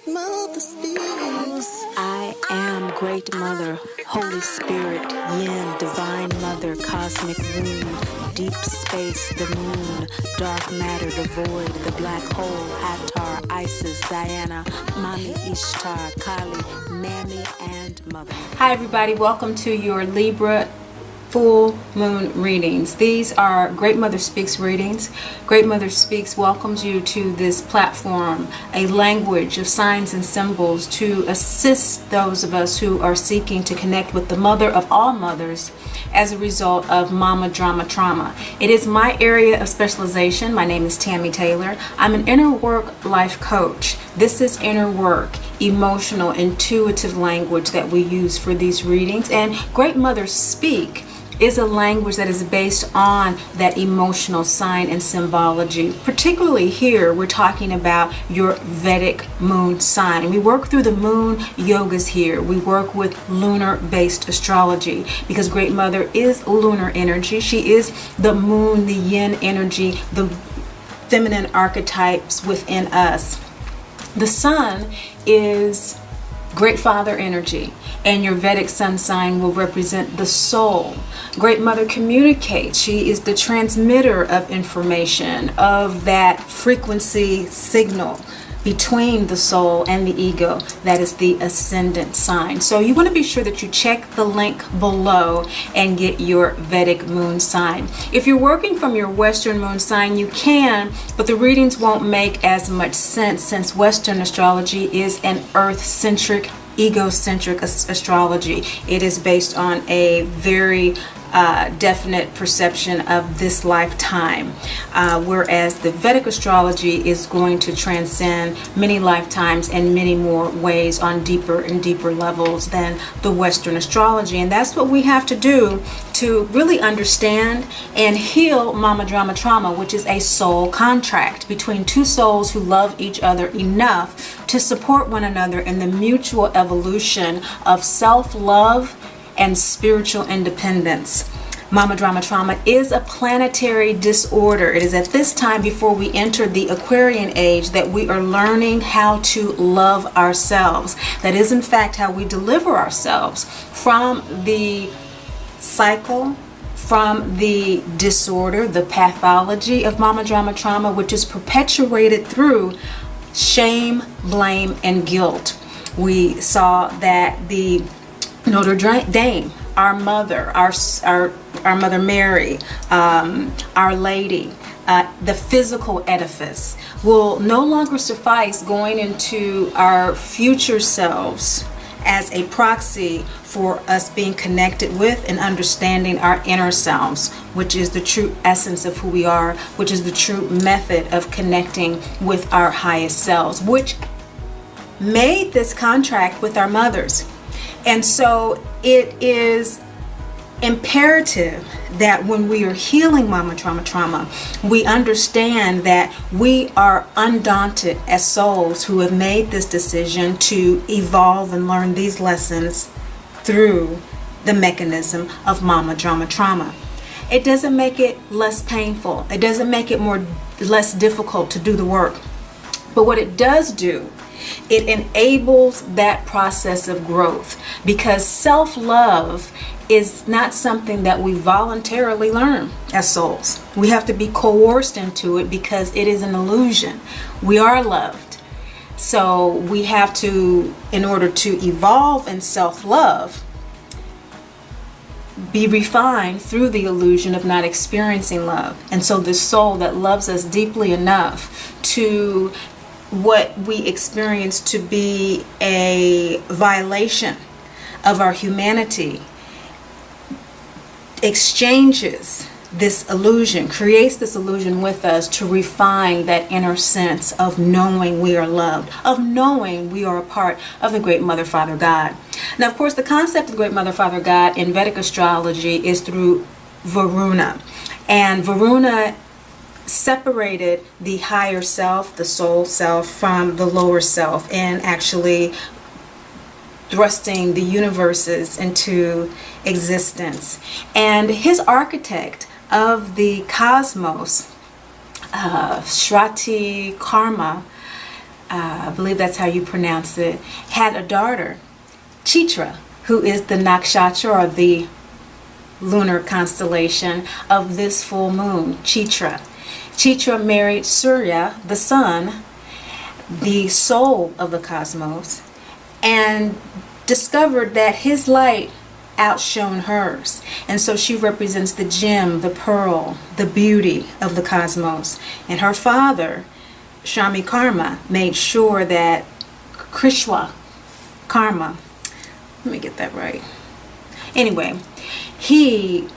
Mother speaks. I am Great Mother, Holy Spirit, Yin, Divine Mother, Cosmic Womb, Deep Space, the Moon, Dark Matter, the Void, the Black Hole, Hathor, Isis, Diana, Mami Ishtar, Kali, Mammy, and Mother. Hi everybody, welcome to your Libra full moon readings. These are Great Mother Speaks readings. Great Mother Speaks welcomes you to this platform, a language of signs and symbols to assist those of us who are seeking to connect with the mother of all mothers as a result of mama drama trauma. It is my area of specialization. My name is Tammy Taylor. I'm an inner work life coach. This is inner work, emotional, intuitive language that we use for these readings. And Great Mothers Speak is a language that is based on that emotional sign and symbology. Particularly here, we're talking about your Vedic moon sign. We work through the moon yogas here. We work with lunar-based astrology because Great Mother is lunar energy. She is the moon, the yin energy, the feminine archetypes within us. The sun is Great Father energy, and your Vedic sun sign will represent the soul. Great Mother communicates. She is the transmitter of information, of that frequency signal between the soul and the ego. That is the ascendant sign. So you want to be sure that you check the link below and get your Vedic moon sign. If you're working from your Western moon sign, you can, but the readings won't make as much sense since Western astrology is an earth-centric, egocentric astrology. It is based on a very definite perception of this lifetime, whereas the Vedic astrology is going to transcend many lifetimes and many more ways on deeper and deeper levels than the Western astrology. And that's what we have to do to really understand and heal mama drama trauma, which is a soul contract between two souls who love each other enough to support one another in the mutual evolution of self-love and spiritual independence. Mama drama trauma is a planetary disorder. It is at this time before we enter the Aquarian age that we are learning how to love ourselves. That is in fact how we deliver ourselves from the cycle, from the disorder, the pathology of mama drama trauma, which is perpetuated through shame, blame, and guilt. We saw that the Notre Dame, our mother, our Mother Mary, Our Lady, the physical edifice will no longer suffice going into our future selves as a proxy for us being connected with and understanding our inner selves, which is the true essence of who we are, which is the true method of connecting with our highest selves, which made this contract with our mothers. And so it is imperative that when we are healing mama trauma, we understand that we are undaunted as souls who have made this decision to evolve and learn these lessons through the mechanism of mama drama trauma. It doesn't make it less painful. It doesn't make it less difficult to do the work. But what it does do, it enables that process of growth, because self-love is not something that we voluntarily learn as souls. We have to be coerced into it because it is an illusion. We are loved. So we have to, in order to evolve in self-love, be refined through the illusion of not experiencing love. And so the soul that loves us deeply enough to what we experience to be a violation of our humanity exchanges this illusion, creates this illusion with us to refine that inner sense of knowing we are loved, of knowing we are a part of the Great Mother Father God. Now, of course, the concept of Great Mother Father God in Vedic astrology is through Varuna. And Varuna separated the higher self, the soul self, from the lower self, and actually thrusting the universes into existence. And his architect of the cosmos, Shrati Karma, I believe that's how you pronounce it, had a daughter, Chitra, who is the nakshatra or the lunar constellation of this full moon, Chitra. Chitra married Surya, the sun, the soul of the cosmos, and discovered that his light outshone hers. And so she represents the gem, the pearl, the beauty of the cosmos. And her father, Shami Karma, made sure that Krishna Karma, let me get that right. Anyway, he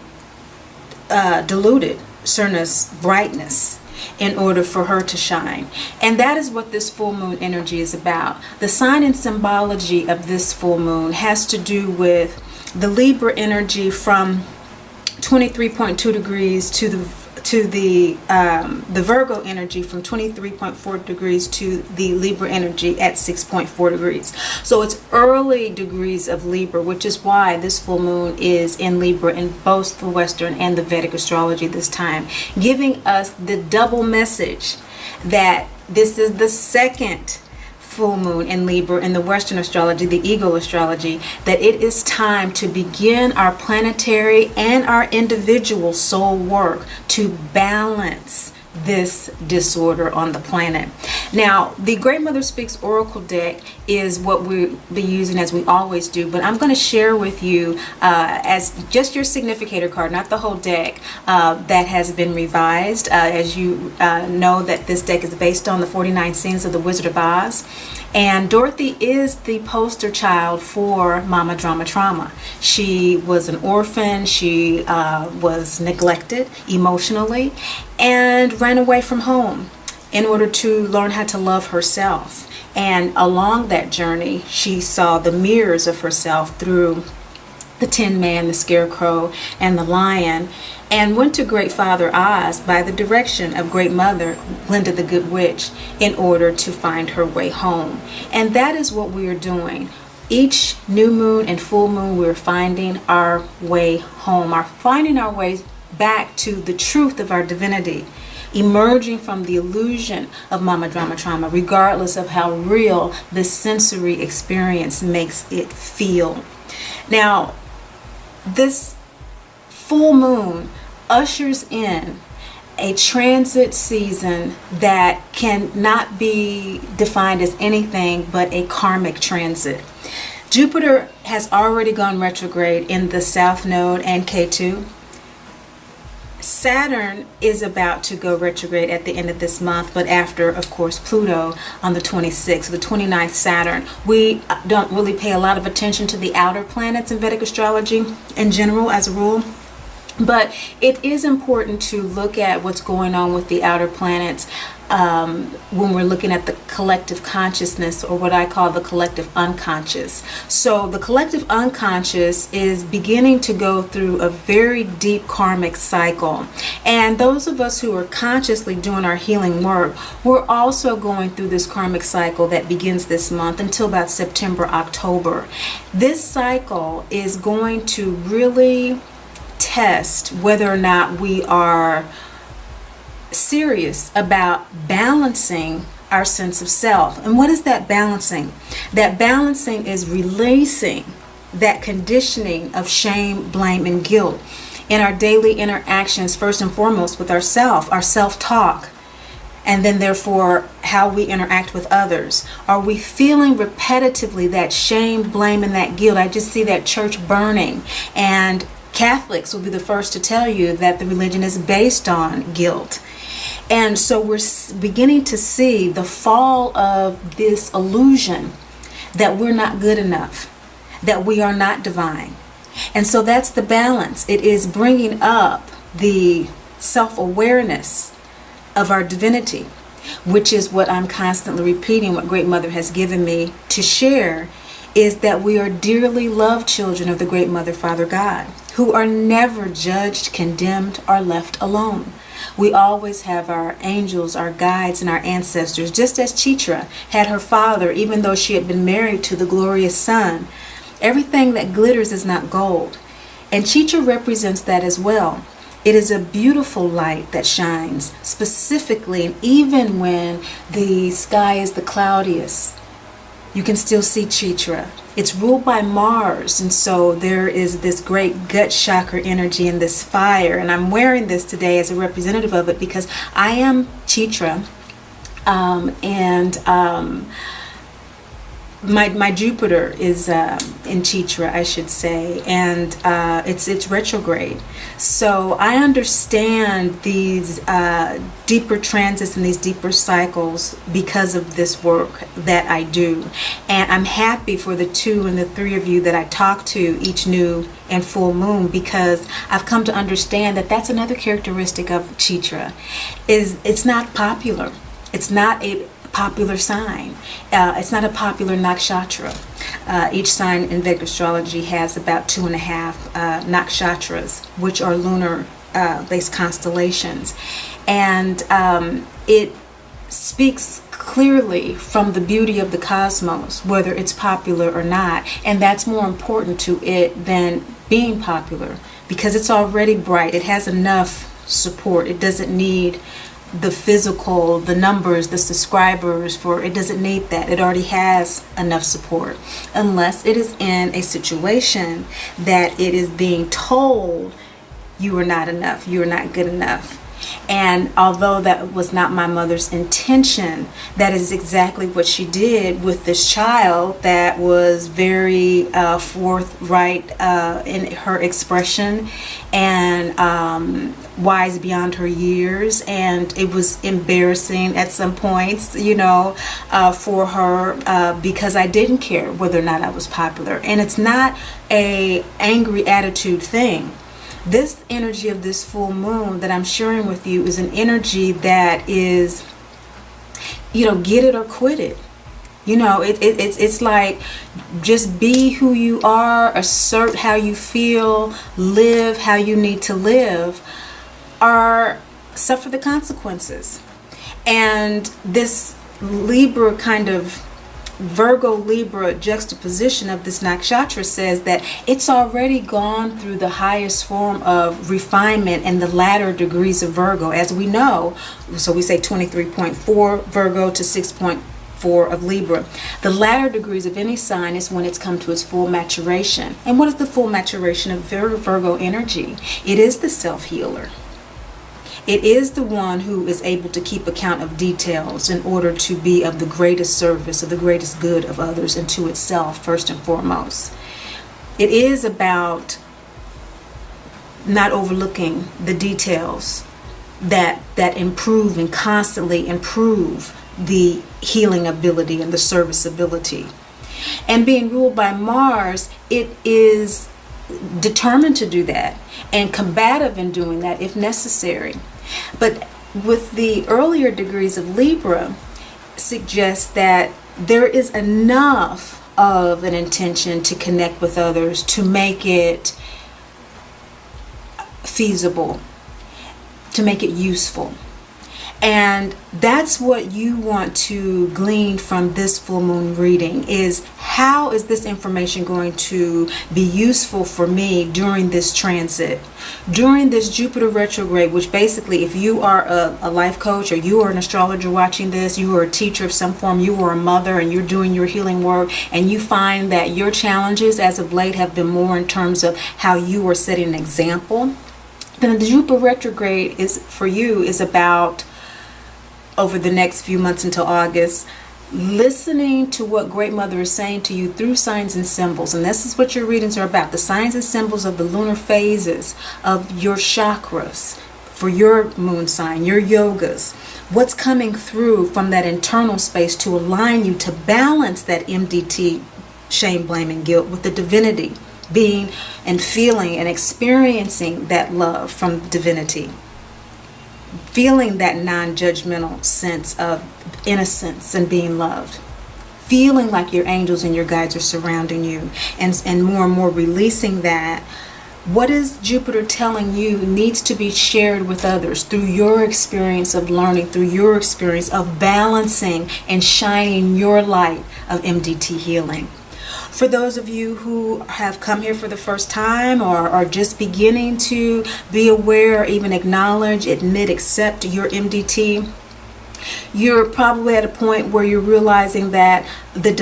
diluted Surna's brightness in order for her to shine. And that is what this full moon energy is about. The sign and symbology of this full moon has to do with the Libra energy from 23.2 degrees to the Virgo energy from 23.4 degrees to the Libra energy at 6.4 degrees. So it's early degrees of Libra, which is why this full moon is in Libra in both the Western and the Vedic astrology this time, giving us the double message that this is the second full moon in Libra in the Western astrology, the ego astrology, that it is time to begin our planetary and our individual soul work to balance this disorder on the planet. Now, the Great Mother Speaks Oracle deck is what we'll be using as we always do, but I'm going to share with you as just your significator card, not the whole deck, that has been revised. As you know, that this deck is based on the 49 scenes of the Wizard of Oz. And Dorothy is the poster child for Mama Drama Trauma. She was an orphan. She was neglected emotionally and ran away from home in order to learn how to love herself. And along that journey, she saw the mirrors of herself through the Tin Man, the Scarecrow, and the Lion, and went to Great Father Oz by the direction of Great Mother Glinda the Good Witch in order to find her way home. And that is what we are doing. Each new moon and full moon, we're finding our way home, finding our way back to the truth of our divinity, emerging from the illusion of Mama Drama Trauma, regardless of how real the sensory experience makes it feel. Now, this full moon ushers in a transit season that cannot be defined as anything but a karmic transit. Jupiter has already gone retrograde in the South Node and K2. Saturn is about to go retrograde at the end of this month, but after, of course, Pluto on the 26th, the 29th Saturn. We don't really pay a lot of attention to the outer planets in Vedic astrology in general as a rule. But it is important to look at what's going on with the outer planets when we're looking at the collective consciousness, or what I call the collective unconscious. So the collective unconscious is beginning to go through a very deep karmic cycle. And those of us who are consciously doing our healing work, we're also going through this karmic cycle that begins this month until about September, October. This cycle is going to really test whether or not we are serious about balancing our sense of self. And what is that balancing? That balancing is releasing that conditioning of shame, blame, and guilt in our daily interactions, first and foremost with ourself, our self-talk, and then therefore how we interact with others. Are we feeling repetitively that shame, blame, and that guilt? I just see that church burning, and Catholics will be the first to tell you that the religion is based on guilt. And so we're beginning to see the fall of this illusion that we're not good enough, that we are not divine. And so that's the balance. It is bringing up the self-awareness of our divinity, which is what I'm constantly repeating, what Great Mother has given me to share, is that we are dearly loved children of the Great Mother, Father God, who are never judged, condemned, or left alone. We always have our angels, our guides, and our ancestors, just as Chitra had her father, even though she had been married to the glorious sun. Everything that glitters is not gold. And Chitra represents that as well. It is a beautiful light that shines specifically, and even when the sky is the cloudiest, you can still see Chitra. It's ruled by Mars, and so there is this great gut chakra energy and this fire. And I'm wearing this today as a representative of it because I am Chitra, my Jupiter is in Chitra, I should say, and it's retrograde. So I understand these deeper transits and these deeper cycles because of this work that I do. And I'm happy for the 2 and the 3 of you that I talk to each new and full moon, because I've come to understand that that's another characteristic of Chitra, is it's not popular. It's not a popular sign. It's not a popular nakshatra. Each sign in Vedic astrology has about 2.5 nakshatras, which are lunar based constellations. And it speaks clearly from the beauty of the cosmos, whether it's popular or not. And that's more important to it than being popular, because it's already bright. It has enough support. It doesn't need the physical, the numbers, the subscribers for it. Doesn't need that. It already has enough support, unless it is in a situation that it is being told you are not enough, you are not good enough. And although that was not my mother's intention, that is exactly what she did with this child that was very forthright in her expression and wise beyond her years. And it was embarrassing at some points, for her because I didn't care whether or not I was popular. And it's not a angry attitude thing. This energy of this full moon that I'm sharing with you is an energy that is, get it or quit it. It's like, just be who you are, assert how you feel, live how you need to live, or suffer the consequences. And this Libra kind of Virgo Libra juxtaposition of this nakshatra says that it's already gone through the highest form of refinement and the latter degrees of Virgo, as we know. So we say 23.4 Virgo to 6.4 of Libra. The latter degrees of any sign is when it's come to its full maturation. And what is the full maturation of Virgo energy? It is the self-healer. It is the one who is able to keep account of details in order to be of the greatest service, of the greatest good of others and to itself first and foremost. It is about not overlooking the details that improve and constantly improve the healing ability and the serviceability. And being ruled by Mars, it is determined to do that and combative in doing that if necessary. But with the earlier degrees of Libra, suggests that there is enough of an intention to connect with others to make it feasible, to make it useful. And that's what you want to glean from this full moon reading, is how is this information going to be useful for me during this transit, during this Jupiter retrograde, which basically, if you are a life coach or you are an astrologer watching this, you are a teacher of some form, you are a mother and you're doing your healing work, and you find that your challenges as of late have been more in terms of how you are setting an example, then the Jupiter retrograde is about, over the next few months until August, listening to what Great Mother is saying to you through signs and symbols. And this is what your readings are about, the signs and symbols of the lunar phases of your chakras for your moon sign, your yogas. What's coming through from that internal space to align you to balance that MDT, shame, blame, and guilt, with the divinity, being and feeling and experiencing that love from divinity. Feeling that non-judgmental sense of innocence and being loved. Feeling like your angels and your guides are surrounding you, and more releasing that. What is Jupiter telling you needs to be shared with others through your experience of learning, through your experience of balancing and shining your light of MDT healing. For those of you who have come here for the first time or are just beginning to be aware, even acknowledge, admit, accept your MDT, you're probably at a point where you're realizing that the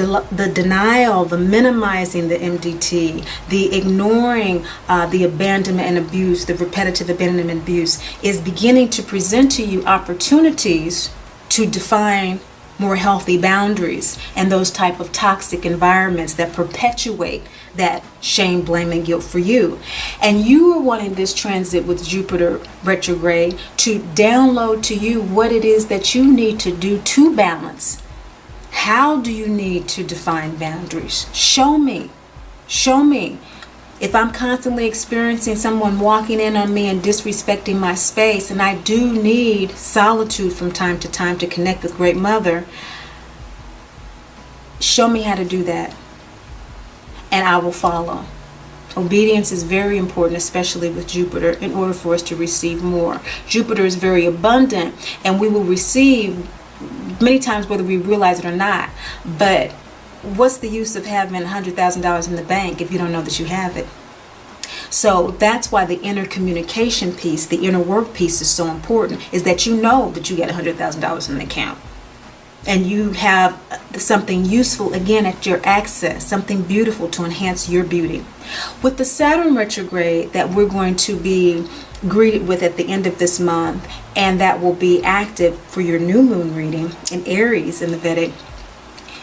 denial, the minimizing the MDT, the ignoring, the abandonment and abuse, the repetitive abandonment and abuse is beginning to present to you opportunities to define more healthy boundaries and those type of toxic environments that perpetuate that shame, blame, and guilt for you. And you are wanting this transit with Jupiter retrograde to download to you what it is that you need to do to balance. How do you need to define boundaries? Show me. Show me. If I'm constantly experiencing someone walking in on me and disrespecting my space, and I do need solitude from time to time to connect with Great Mother, show me how to do that, and I will follow. Obedience is very important, especially with Jupiter, in order for us to receive more. Jupiter is very abundant, and we will receive many times whether we realize it or not. But what's the use of having $100,000 in the bank if you don't know that you have it? So that's why the inner communication piece, the inner work piece is so important, is that you know that you get $100,000 in the account. And you have something useful, again, at your access, something beautiful to enhance your beauty. With the Saturn retrograde that we're going to be greeted with at the end of this month, and that will be active for your new moon reading in Aries in the Vedic,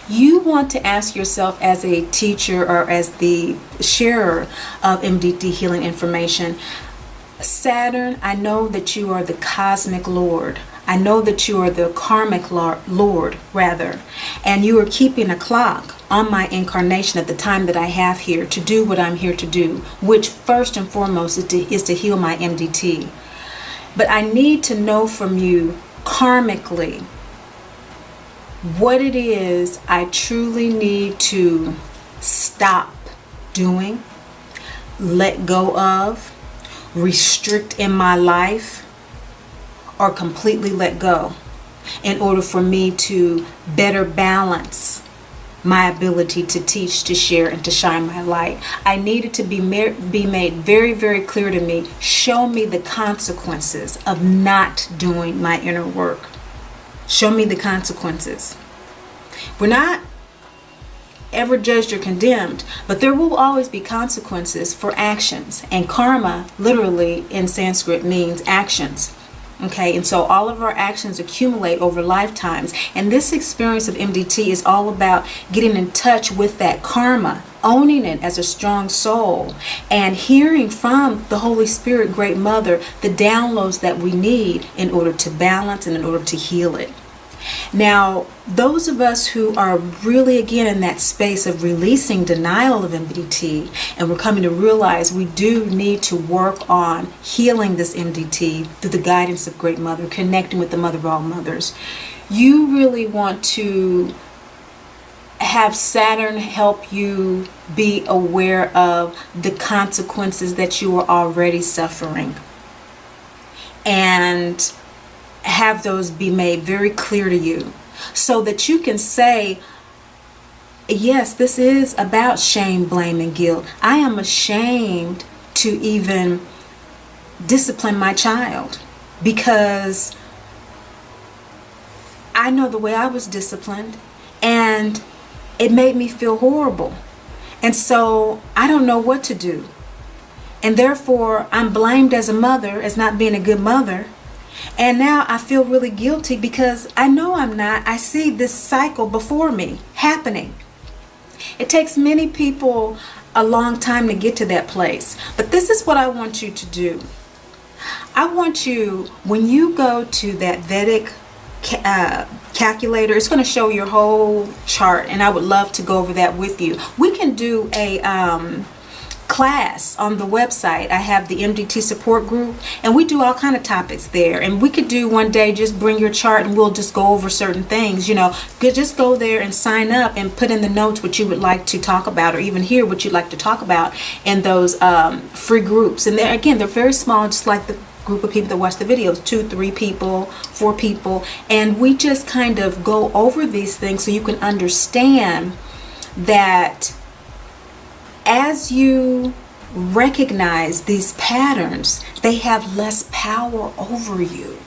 you want to ask yourself as a teacher or as the sharer of MDT healing information, Saturn, I know that you are the cosmic Lord. I know that you are the karmic Lord, rather, and you are keeping a clock on my incarnation at the time that I have here to do what I'm here to do, which first and foremost is to heal my MDT. But I need to know from you karmically what it is I truly need to stop doing, let go of, restrict in my life, or completely let go in order for me to better balance my ability to teach, to share, and to shine my light. I need it to be made very, very clear to me. Show me the consequences of not doing my inner work. Show me the consequences. We're not ever judged or condemned, but there will always be consequences for actions. And karma, literally in Sanskrit, means actions. Okay, and so all of our actions accumulate over lifetimes. And this experience of MDT is all about getting in touch with that karma, owning it as a strong soul, and hearing from the Holy Spirit, Great Mother, the downloads that we need in order to balance and in order to heal it. Now, those of us who are really, again, in that space of releasing denial of MDT, and we're coming to realize we do need to work on healing this MDT through the guidance of Great Mother, connecting with the Mother of all mothers. You really want to have Saturn help you be aware of the consequences that you are already suffering, and have those be made very clear to you so that you can say, yes, this is about shame, blame, and guilt. I am ashamed to even discipline my child because I know the way I was disciplined and it made me feel horrible. And so I don't know what to do. And therefore I'm blamed as a mother as not being a good mother. And now I feel really guilty because I know I'm not. I see this cycle before me happening. It takes many people a long time to get to that place. But this is what I want you to do. I want you, when you go to that Vedic calculator, it's going to show your whole chart, and I would love to go over that with you. We can do a class on the website. I have the MDT support group, and we do all kind of topics there, and we could do one day just bring your chart and we'll just go over certain things. You know, just go there and sign up and put in the notes what you would like to talk about, or even hear what you'd like to talk about in those free groups. And they're very small, just like the group of people that watch the videos, 2, 3 people, 4 people, and we just kind of go over these things so you can understand that as you recognize these patterns, they have less power over you.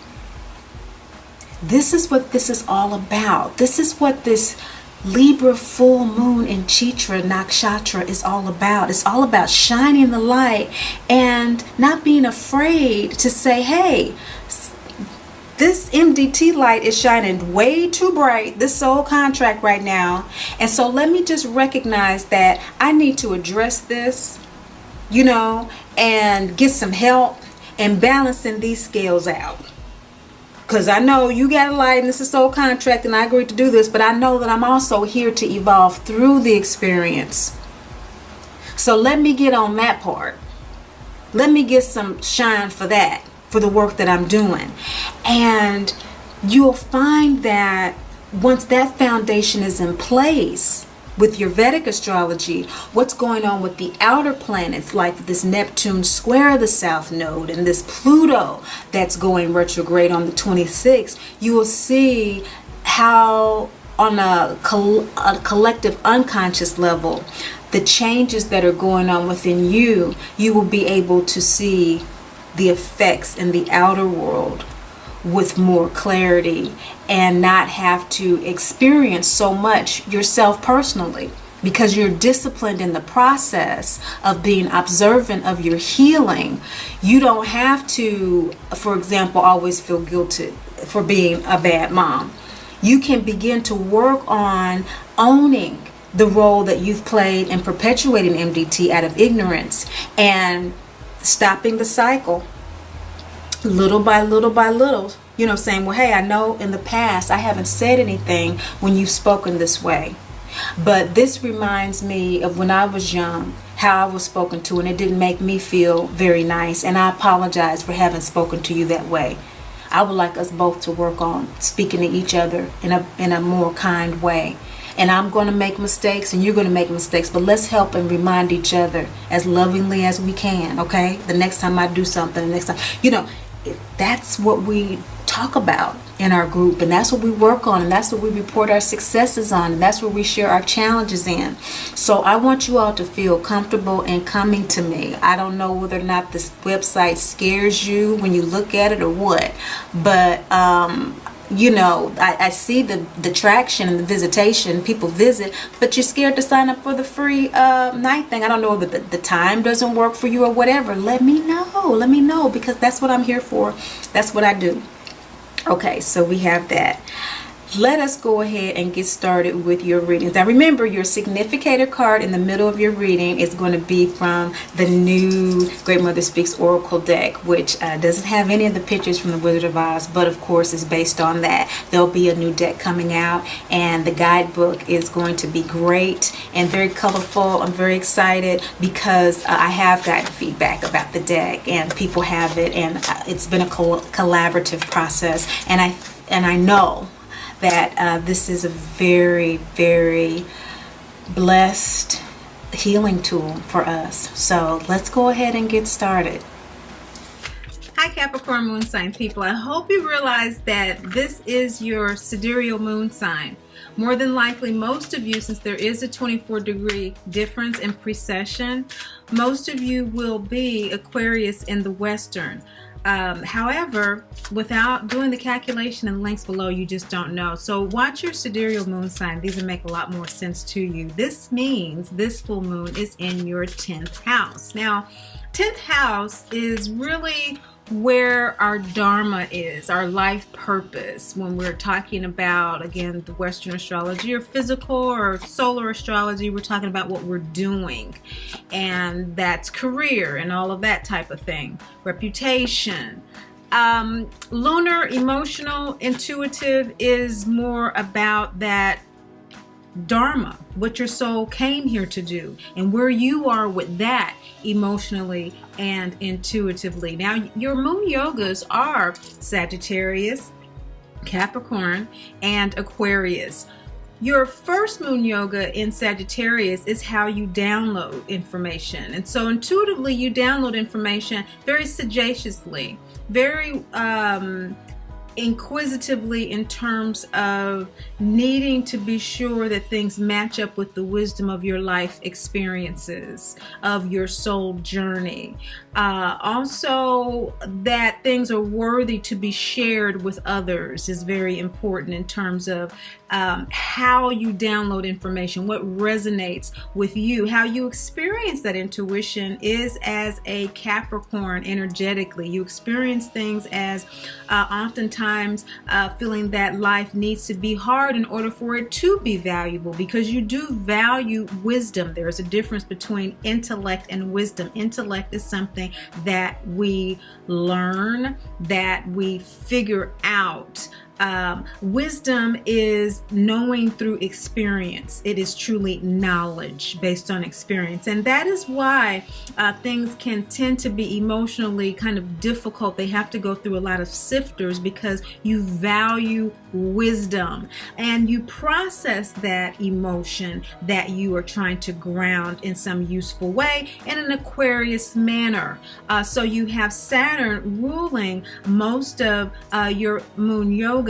This is what this is all about. This is what this Libra full moon in Chitra Nakshatra is all about. It's all about shining the light and not being afraid to say, hey, this MDT light is shining way too bright, this soul contract right now. And so let me just recognize that I need to address this, and get some help and balancing these scales out. Because I know you got a light and this is soul contract and I agreed to do this, but I know that I'm also here to evolve through the experience. So let me get on that part. Let me get some shine for that, for the work that I'm doing. And you'll find that once that foundation is in place with your Vedic astrology, what's going on with the outer planets, like this Neptune square the South Node and this Pluto that's going retrograde on the 26th, you will see how on a collective unconscious level, the changes that are going on within you, you will be able to see the effects in the outer world with more clarity and not have to experience so much yourself personally, because you're disciplined in the process of being observant of your healing. You don't have to, for example, always feel guilty for being a bad mom. You can begin to work on owning the role that you've played in perpetuating MDT out of ignorance and stopping the cycle little by little by little, saying, well, hey, I know in the past I haven't said anything when you've spoken this way, but this reminds me of when I was young, how I was spoken to, and it didn't make me feel very nice, and I apologize for having spoken to you that way. I would like us both to work on speaking to each other in a more kind way. And I'm going to make mistakes and you're going to make mistakes, but let's help and remind each other as lovingly as we can, okay? The next time I do something, the next time, that's what we talk about in our group, and that's what we work on, and that's what we report our successes on, and that's where we share our challenges in. So I want you all to feel comfortable in coming to me. I don't know whether or not this website scares you when you look at it or what, but I see the traction and the visitation, people visit, but you're scared to sign up for the free night thing. I don't know that the time doesn't work for you or whatever. Let me know, because that's what I'm here for. That's what I do. Okay, so we have that. Let us go ahead and get started with your readings. Now remember, your significator card in the middle of your reading is going to be from the new Great Mother Speaks Oracle deck, which doesn't have any of the pictures from the Wizard of Oz, but of course is based on that. There'll be a new deck coming out, and the guidebook is going to be great and very colorful. I'm very excited because I have gotten feedback about the deck, and people have it, and it's been a collaborative process, and I know that this is a very, very blessed healing tool for us. So let's go ahead and get started. Hi Capricorn moon sign people. I hope you realize that this is your sidereal moon sign. More than likely, most of you, since there is a 24-degree difference in precession, most of you will be Aquarius in the Western. However, without doing the calculation and links below, you just don't know. So watch your sidereal moon sign. These will make a lot more sense to you. This means this full moon is in your 10th house. Now, 10th house is really where our dharma is, our life purpose. When we're talking about, again, the Western astrology or physical or solar astrology, we're talking about what we're doing, and that's career and all of that type of thing, reputation. Lunar, emotional, intuitive is more about that dharma, what your soul came here to do, and where you are with that emotionally and intuitively. Now, your moon yogas are Sagittarius, Capricorn, and Aquarius. Your first moon yoga in Sagittarius is how you download information. And so intuitively you download information very sagaciously, very inquisitively in terms of needing to be sure that things match up with the wisdom of your life experiences, of your soul journey. Also, that things are worthy to be shared with others is very important in terms of how you download information, what resonates with you, how you experience that intuition is as a Capricorn energetically. You experience things as oftentimes feeling that life needs to be hard in order for it to be valuable, because you do value wisdom. There is a difference between intellect and wisdom. Intellect is something that we learn, that we figure out. Wisdom is knowing through experience. It is truly knowledge based on experience. And that is why things can tend to be emotionally kind of difficult. They have to go through a lot of sifters because you value wisdom and you process that emotion that you are trying to ground in some useful way in an Aquarius manner. So you have Saturn ruling most of your moon yoga,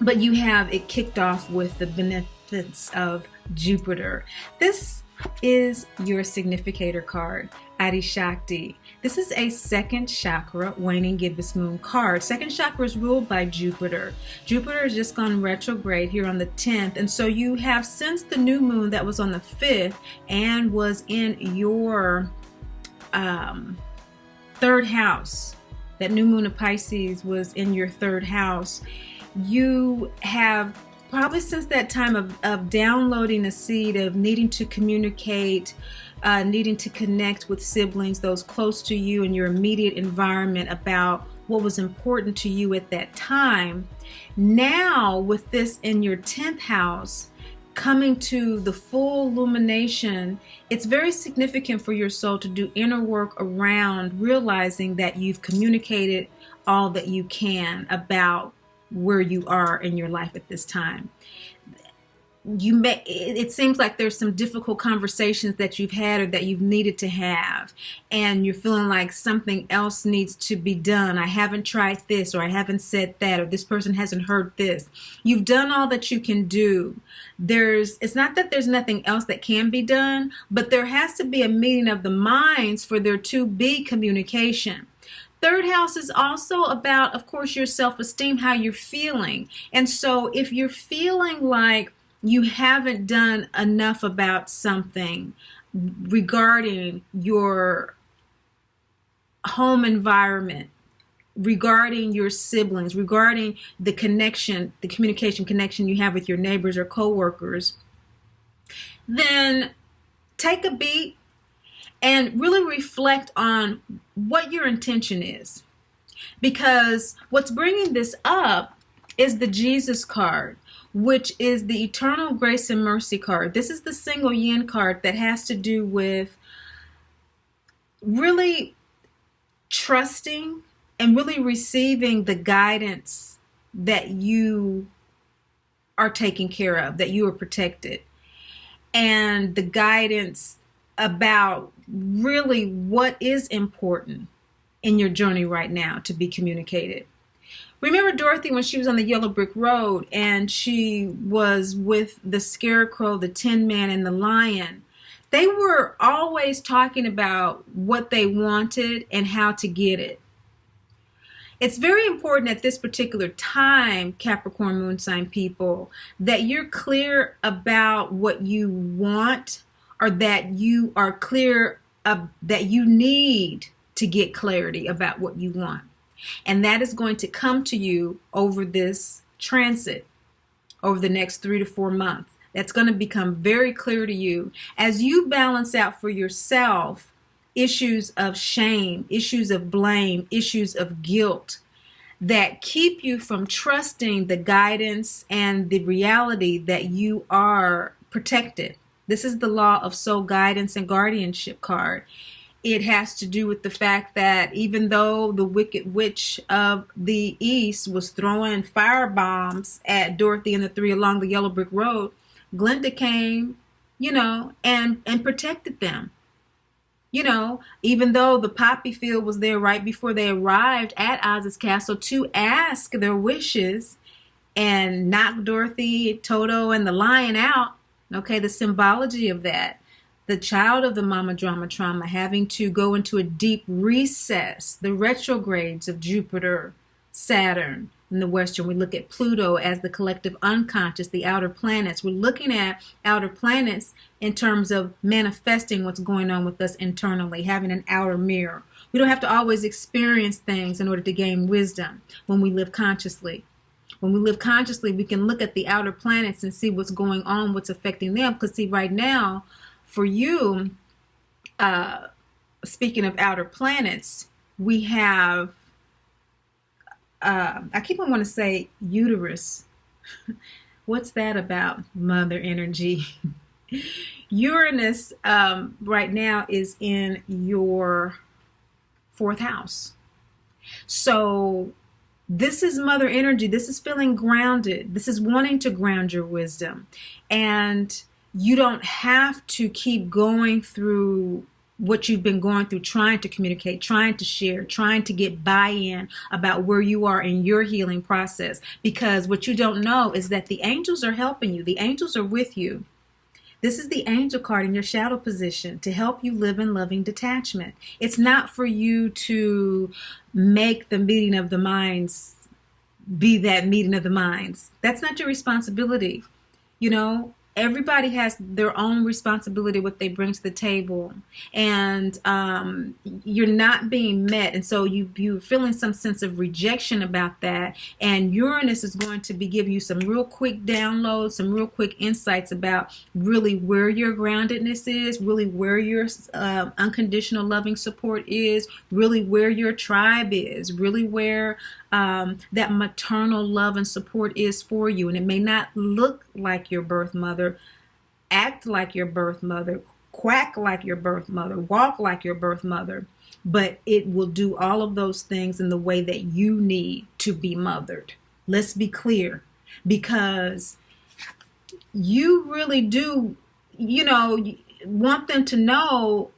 but you have it kicked off with the benefits of Jupiter. This is your significator card, Adi Shakti. This is a second chakra waning gibbous moon card. Second chakra is ruled by Jupiter. Jupiter has just gone retrograde here on the 10th. And so you have, since the new moon that was on the 5th and was in your third house, that new moon of Pisces was in your third house, you have probably since that time of downloading a seed of needing to communicate, needing to connect with siblings, those close to you in your immediate environment, about what was important to you at that time. Now with this in your 10th house, coming to the full illumination, it's very significant for your soul to do inner work around realizing that you've communicated all that you can about where you are in your life at this time. It seems like there's some difficult conversations that you've had or that you've needed to have, and you're feeling like something else needs to be done. I haven't tried this, or I haven't said that, or this person hasn't heard this. You've done all that you can do. It's not that there's nothing else that can be done, but there has to be a meeting of the minds for there to be communication. Third house is also about, of course, your self-esteem, how you're feeling. And so if you're feeling like you haven't done enough about something regarding your home environment, regarding your siblings, regarding the connection, the communication connection you have with your neighbors or coworkers, then take a beat and really reflect on what your intention is. Because what's bringing this up is the Jesus card, which is the Eternal Grace and Mercy card. This is the single yin card that has to do with really trusting and really receiving the guidance that you are taken care of, that you are protected, and the guidance about really what is important in your journey right now to be communicated. Remember Dorothy when she was on the yellow brick road and she was with the scarecrow, the Tin Man, and the lion? They were always talking about what they wanted and how to get it. It's very important at this particular time, Capricorn moon sign people, that you're clear about what you want, or that you are clear that you need to get clarity about what you want. And that is going to come to you over this transit, over the next 3 to 4 months. That's going to become very clear to you as you balance out for yourself issues of shame, issues of blame, issues of guilt that keep you from trusting the guidance and the reality that you are protected. This is the law of soul guidance and guardianship card. It has to do with the fact that even though the Wicked Witch of the East was throwing firebombs at Dorothy and the three along the yellow brick road, Glinda came, and protected them. You know, even though the poppy field was there right before they arrived at Oz's castle to ask their wishes and knock Dorothy, Toto, and the lion out. Okay, the symbology of that. The child of the mama drama trauma having to go into a deep recess, the retrogrades of Jupiter, Saturn. In the Western, we look at Pluto as the collective unconscious, the outer planets. We're looking at outer planets in terms of manifesting what's going on with us internally, having an outer mirror. We don't have to always experience things in order to gain wisdom when we live consciously. When we live consciously, we can look at the outer planets and see what's going on, what's affecting them. Because see, right now, for you, speaking of outer planets, we have I keep on wanting to say uterus. What's that about? Mother energy. Uranus right now is in your 4th house. So this is mother energy. This is feeling grounded. This is wanting to ground your wisdom. And you don't have to keep going through what you've been going through, trying to communicate, trying to share, trying to get buy-in about where you are in your healing process. Because what you don't know is that the angels are helping you. The angels are with you. This is the angel card in your shadow position to help you live in loving detachment. It's not for you to make the meeting of the minds be that meeting of the minds. That's not your responsibility. You know, everybody has their own responsibility, what they bring to the table, and you're not being met, and so you're feeling some sense of rejection about that. And Uranus is going to be giving you some real quick downloads, some real quick insights about really where your groundedness is, really where your unconditional loving support is, really where your tribe is, really where that maternal love and support is for you. And it may not look like your birth mother, act like your birth mother, quack like your birth mother, walk like your birth mother, but it will do all of those things in the way that you need to be mothered. Let's be clear, because you really do, you know, want them to know,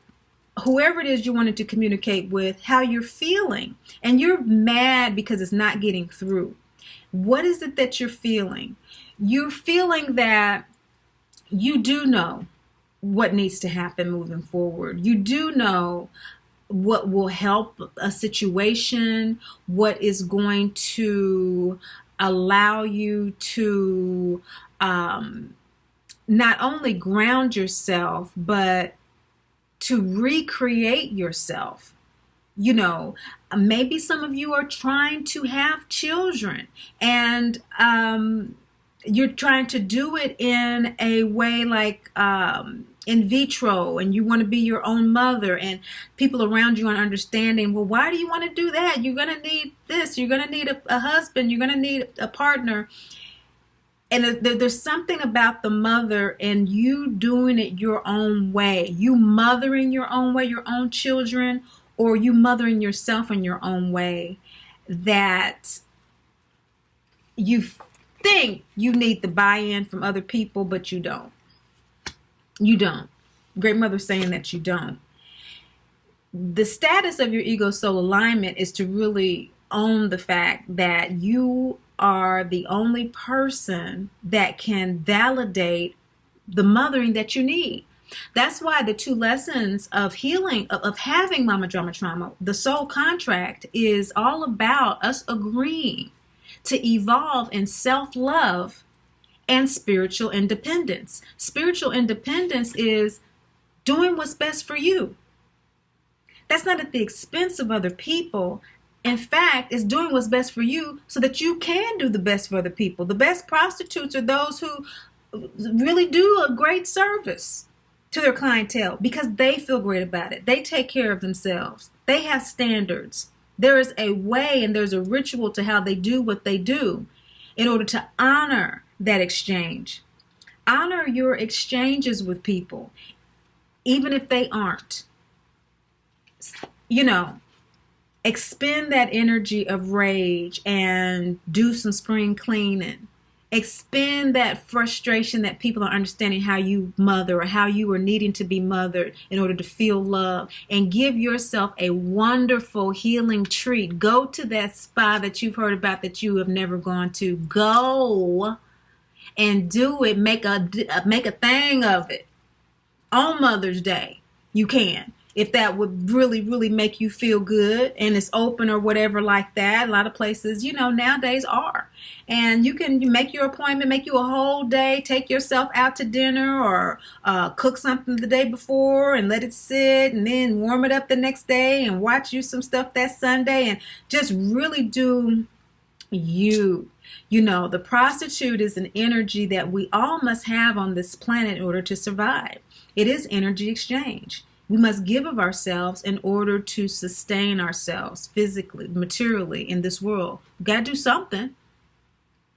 whoever it is you wanted to communicate with, how you're feeling. And you're mad because it's not getting through. What is it that you're feeling? You're feeling that you do know what needs to happen moving forward. You do know what will help a situation, what is going to allow you to not only ground yourself, but to recreate yourself. You know, maybe some of you are trying to have children, and you're trying to do it in a way like in vitro, and you want to be your own mother, and people around you aren't understanding, well, why do you want to do that? You're going to need this. You're going to need a husband. You're going to need a partner. And there's something about the mother and you doing it your own way, you mothering your own way, your own children, or you mothering yourself in your own way, that you think you need the buy-in from other people, but you don't. You don't. Great Mother's saying that you don't. The status of your ego soul alignment is to really own the fact that you are the only person that can validate the mothering that you need. That's why the 2 lessons of healing, of having mama drama trauma, the soul contract, is all about us agreeing to evolve in self-love and spiritual independence. Spiritual independence is doing what's best for you. That's not at the expense of other people. In fact, it's doing what's best for you so that you can do the best for other people. The best prostitutes are those who really do a great service to their clientele because they feel great about it. They take care of themselves. They have standards. There is a way and there's a ritual to how they do what they do in order to honor that exchange. Honor your exchanges with people, even if they aren't. You know, expend that energy of rage and do some spring cleaning Expend that frustration that people are understanding how you mother or how you are needing to be mothered in order to feel love, and give yourself a wonderful healing treat. Go to that spa that you've heard about that you have never gone to. Go and do it. Make a thing of it on Mother's Day. You can, if that would really, really make you feel good, and it's open or whatever like that. A lot of places, nowadays are. And you can make your appointment, make you a whole day, take yourself out to dinner, or cook something the day before and let it sit, and then warm it up the next day and watch you some stuff that Sunday, and just really do you. The prostitute is an energy that we all must have on this planet in order to survive. It is energy exchange. We must give of ourselves in order to sustain ourselves physically, materially in this world. We've got to do something.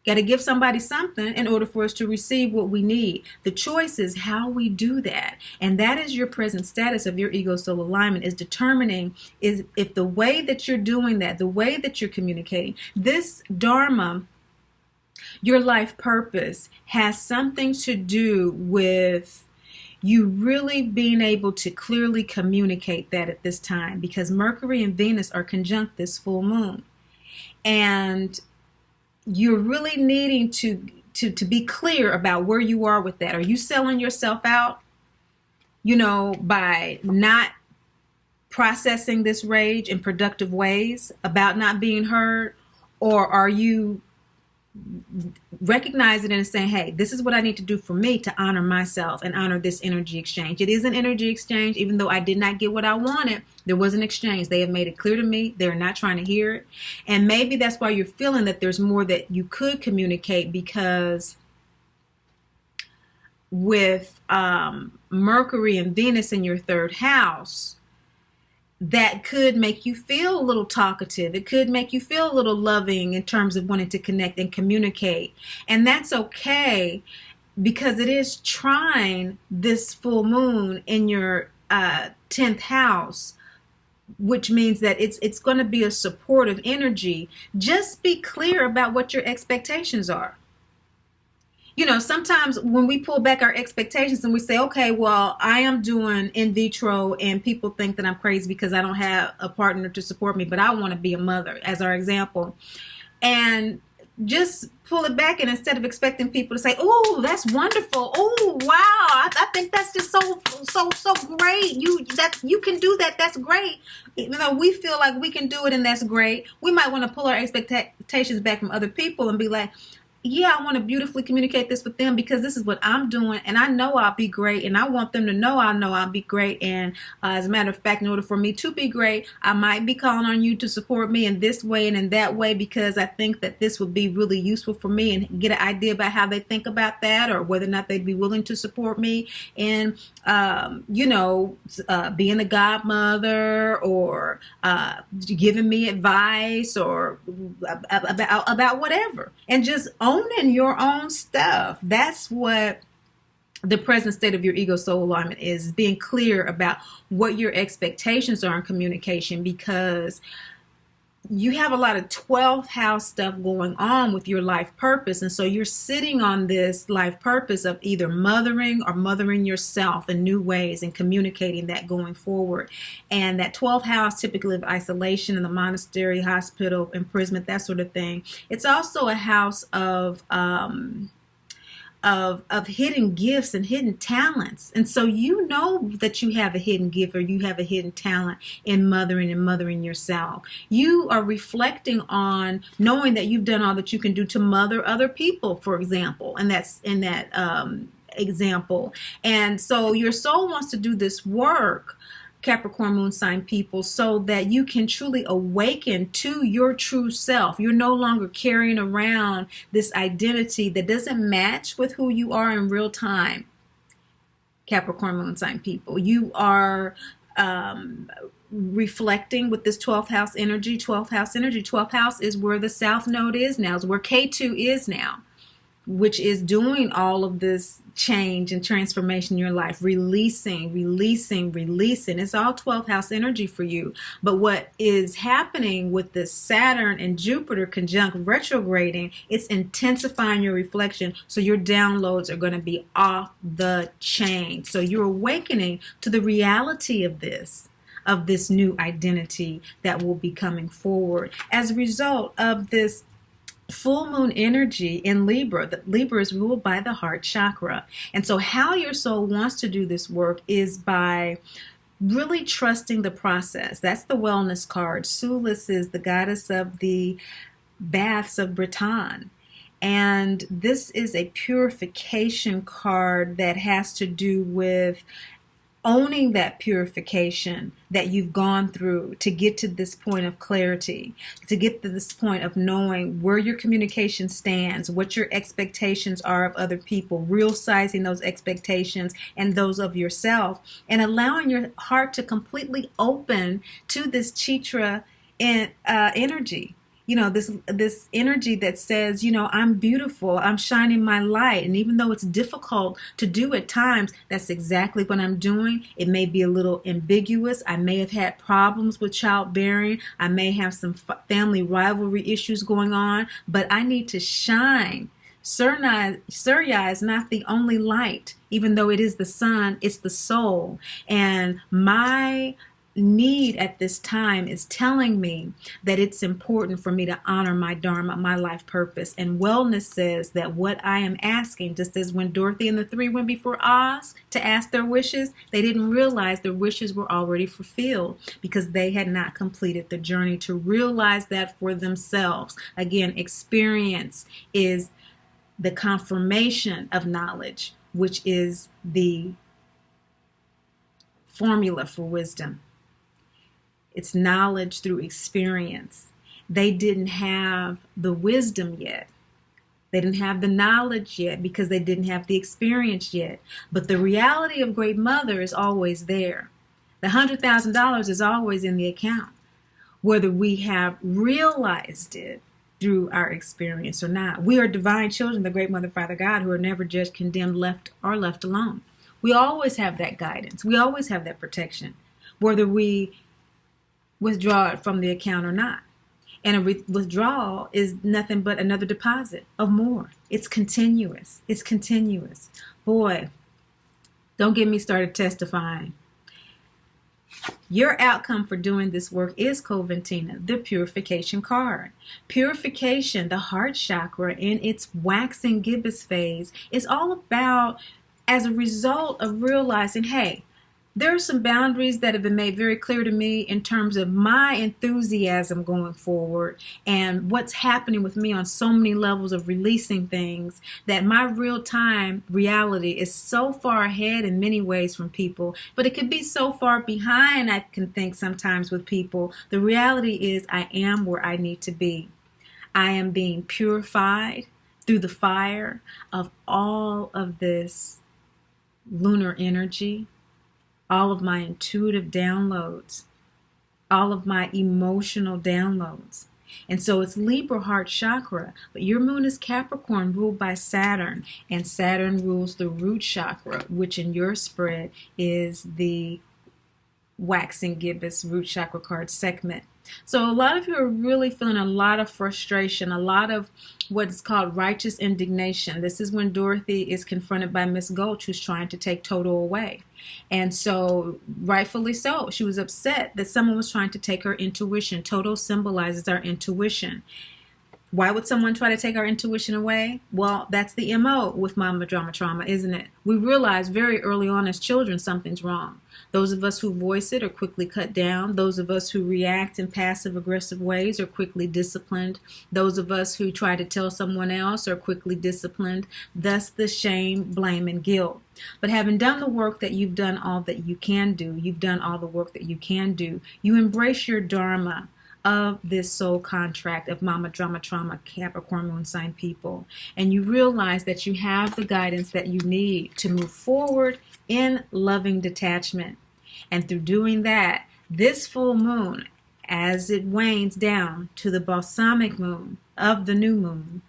Got to give somebody something in order for us to receive what we need. The choice is how we do that. And that is your present status of your ego soul alignment, is determining if the way that you're doing that, the way that you're communicating, this Dharma, your life purpose, has something to do with you really being able to clearly communicate that at this time, because Mercury and Venus are conjunct this full moon. And you're really needing to be clear about where you are with that. Are you selling yourself out, by not processing this rage in productive ways about not being heard? Or are you recognizing it and saying, hey, this is what I need to do for me to honor myself and honor this energy exchange? It is an energy exchange. Even though I did not get what I wanted, there was an exchange. They have made it clear to me. They're not trying to hear it. And maybe that's why you're feeling that there's more that you could communicate, because with Mercury and Venus in your third house, that could make you feel a little talkative. It could make you feel a little loving in terms of wanting to connect and communicate. And that's okay, because it is trine this full moon in your 10th house, which means that it's going to be a supportive energy. Just be clear about what your expectations are. Sometimes when we pull back our expectations and we say, okay, well, I am doing in vitro and people think that I'm crazy because I don't have a partner to support me, but I want to be a mother, as our example. And just pull it back, and instead of expecting people to say, oh, that's wonderful. Oh, wow. I think that's just so great. You can do that. That's great. Even though we feel like we can do it and that's great, we might want to pull our expectations back from other people and be like, yeah, I want to beautifully communicate this with them because this is what I'm doing, and I know I'll be great, and I want them to know I'll be great. And as a matter of fact, in order for me to be great, I might be calling on you to support me in this way and in that way, because I think that this would be really useful for me, and get an idea about how they think about that, or whether or not they'd be willing to support me in, being a godmother, or giving me advice, or about whatever, and just owning your own stuff. That's what the present state of your ego soul alignment is, being clear about what your expectations are in communication, because you have a lot of 12th house stuff going on with your life purpose. And so you're sitting on this life purpose of either mothering or mothering yourself in new ways and communicating that going forward. And that 12th house, typically of isolation in the monastery, hospital, imprisonment, that sort of thing. It's also a house of hidden gifts and hidden talents. And so that you have a hidden gift, or you have a hidden talent in mothering and mothering yourself. You are reflecting on knowing that you've done all that you can do to mother other people, for example. And that's in that example. And so your soul wants to do this work, Capricorn moon sign people, so that you can truly awaken to your true self. You're no longer carrying around this identity that doesn't match with who you are in real time. Capricorn moon sign people, you are reflecting with this 12th house energy. 12th house energy. 12th house is where the south node is now, is where K2 is now. which is doing all of this change and transformation in your life, releasing. It's all 12th house energy for you. But what is happening with this Saturn and Jupiter conjunct retrograding, it's intensifying your reflection. So your downloads are going to be off the chain. So you're awakening to the reality of this new identity that will be coming forward as a result of this full moon energy in Libra. That Libra is ruled by the heart chakra. And so how your soul wants to do this work is by really trusting the process. That's the wellness card. Sulis is the goddess of the baths of Britain. And this is a purification card that has to do with owning that purification that you've gone through to get to this point of clarity, to get to this point of knowing where your communication stands, what your expectations are of other people, real sizing those expectations and those of yourself, and allowing your heart to completely open to this Chitra energy. This energy that says, I'm beautiful, I'm shining my light. And even though it's difficult to do at times, that's exactly what I'm doing. It may be a little ambiguous. I may have had problems with childbearing. I may have some family rivalry issues going on, but I need to shine. Surya is not the only light, even though it is the sun, it's the soul. And my need at this time is telling me that it's important for me to honor my dharma, my life purpose. And wellness says that what I am asking, just as when Dorothy and the three went before Oz to ask their wishes, they didn't realize their wishes were already fulfilled because they had not completed the journey to realize that for themselves. Again, experience is the confirmation of knowledge, which is the formula for wisdom. It's knowledge through experience. They didn't have the wisdom yet. They didn't have the knowledge yet because they didn't have the experience yet. But the reality of Great Mother is always there. The $100,000 is always in the account, whether we have realized it through our experience or not. We are divine children of the Great Mother, Father God, who are never judged, condemned, left alone. We always have that guidance. We always have that protection, whether we withdraw it from the account or not. And a withdrawal is nothing but another deposit of more. It's continuous. It's continuous. Boy, don't get me started testifying. Your outcome for doing this work is Coventina, the purification card. Purification, the heart chakra, in its waxing gibbous phase, is all about, as a result of realizing, hey, there are some boundaries that have been made very clear to me in terms of my enthusiasm going forward and what's happening with me on so many levels of releasing things, that my real-time reality is so far ahead in many ways from people, but it could be so far behind, I can think sometimes, with people. The reality is I am where I need to be. I am being purified through the fire of all of this lunar energy, all of my intuitive downloads, all of my emotional downloads. And so it's Libra heart chakra, but your moon is Capricorn, ruled by Saturn, and Saturn rules the root chakra, which in your spread is the waxing gibbous root chakra card segment. So a lot of you are really feeling a lot of frustration, a lot of what's called righteous indignation. This is when Dorothy is confronted by Miss Gulch, who's trying to take Toto away. And so, rightfully so, she was upset that someone was trying to take her intuition. Toto symbolizes our intuition. Why would someone try to take our intuition away? Well, that's the MO with Mama Drama Trauma, isn't it? We realize very early on as children something's wrong. Those of us who voice it are quickly cut down. Those of us who react in passive-aggressive ways are quickly disciplined. Those of us who try to tell someone else are quickly disciplined. Thus the shame, blame, and guilt. But having done the work that you've done all that you can do, you've done all the work that you can do, you embrace your dharma of this soul contract of Mama Drama Trauma Capricorn moon sign people. And you realize that you have the guidance that you need to move forward in loving detachment. And through doing that, this full moon, as it wanes down to the balsamic moon of the new moon,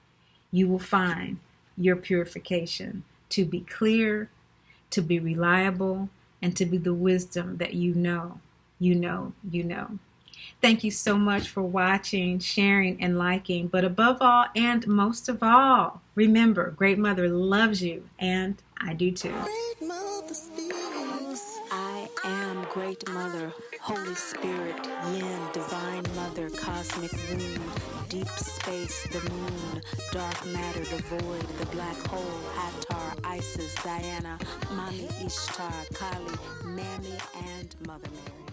you will find your purification, to be clear, to be reliable, and to be the wisdom that you know. Thank you so much for watching, sharing, and liking. But above all, and most of all, remember, Great Mother loves you, and I do too. Great Mother speaks. I am Great Mother, Holy Spirit, Yin, Divine Mother, Cosmic Womb, Deep Space, the Moon, Dark Matter, the Void, the Black Hole, Hathor, Isis, Diana, Mami Ishtar, Kali, Mammy, and Mother Mary.